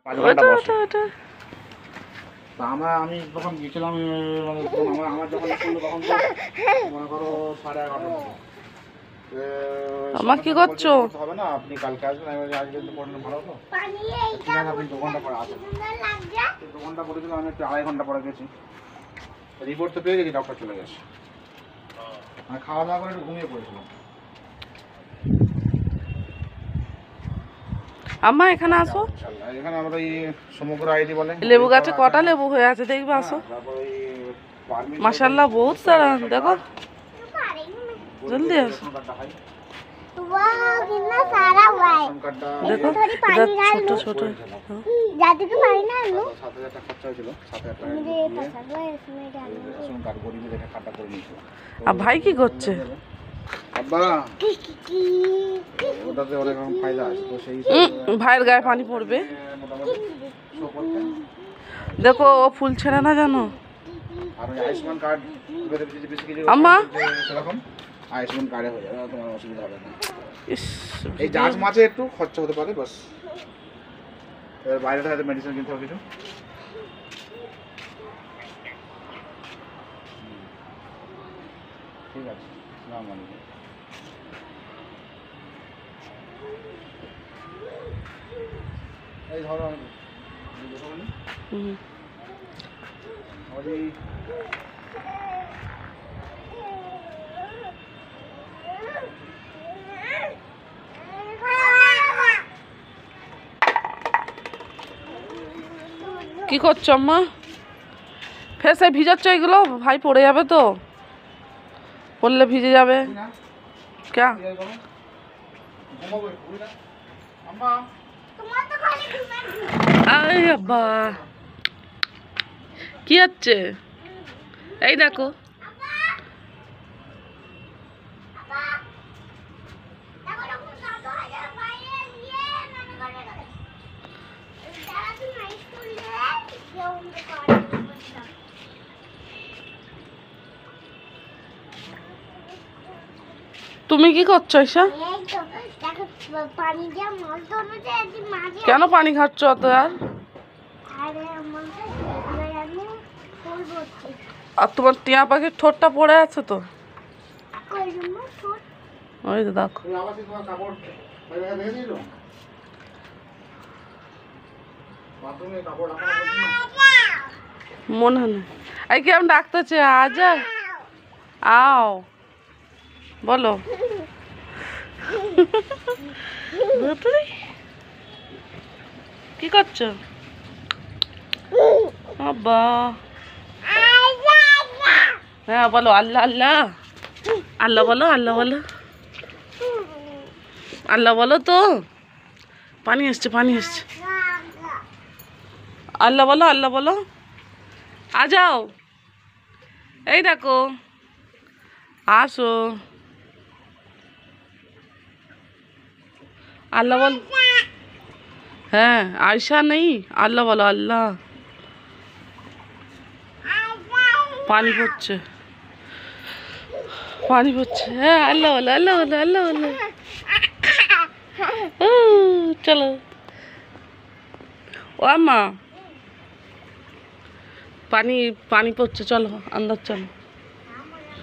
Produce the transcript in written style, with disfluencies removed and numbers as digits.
আমি যখন গেছিলাম আমার যখন তখন মনে করো 11:30 আমার কি করছো? হবে না, আপনি কালকে আসবেন। আজকে দুপুরটা ভালো তো আপনি 2 ঘন্টা পরে আসবেন। 2 ঘন্টা বলেছিলাম, আমি একটু 2.5 ঘন্টা পরে গেছি। রিপোর্ট তো পেয়ে গেছি, ডক্টর চলে গেছে। আমি খাওয়া দাওয়া করে একটু ঘুমিয়ে পড়েছিলাম। আম্মা এখানে আসো। এখানে আমরা এই সমগ্র আইডি বলে লেবু গাছে কটা লেবু হয়ে আছে দেখবে, আসো। মাশাআল্লাহ বহুত সারা, দেখো জলদি আসো। দেখো ছোট ছোট আর ভাই কি করছে? ভাইয়ের গায়ে পানি পড়বে, দেখো ও ফুল ছেড়ে না জানো। আম্মা আয়ুষ্মান কার্ডে হয়ে যাবে, তোমার অসুবিধা হবে না। এই জাজ মাছে একটু খরচা হতে পারে, বাস। এবার বাইরে থেকে মেডিসিন কিনতে হবে কিছু। ঠিক আছে, আসসালামু আলাইকুম। এই ধরো কি করছো আম্মা? ফেসে ভিজাচ্ছ এগুলো? ভাই পড়ে যাবে তো, পড়লে ভিজে যাবে। ক্যা আরে আব্বা কি হচ্ছে? এই দেখো তুমি কি করছো ঈশা? কেন পানি খাচ্ছ অত? আর তোমার টিয়া পাখির ঠোঁটটা পড়ে আছে তো, ওই তো দেখো। মনে হয় এই কি আমি ডাকতেছি, আজ আও বলো। কি করছো আব্বা? হ্যাঁ বলো, আল্লাহ আল্লাহ আল্লাহ বলো, আল্লাহ বলো, আল্লাহ বলো তো। পানি এসছে, পানি এসছে। আল্লাহ বলো, আল্লাহ বলো। আ যাও, এই দেখো আসো। আল্লাহ বল। হ্যাঁ আয়সা নেই, আল্লাহ বলো, আল্লাহ। পানি পড়ছে, পানি পড়ছে। হ্যাঁ আল্লাহ বলো, আল্লাহ বলো, আল্লাহ বলো। চলো ও আম্মা, পানি পানি পড়ছে, চলো আন্দাজ চলো।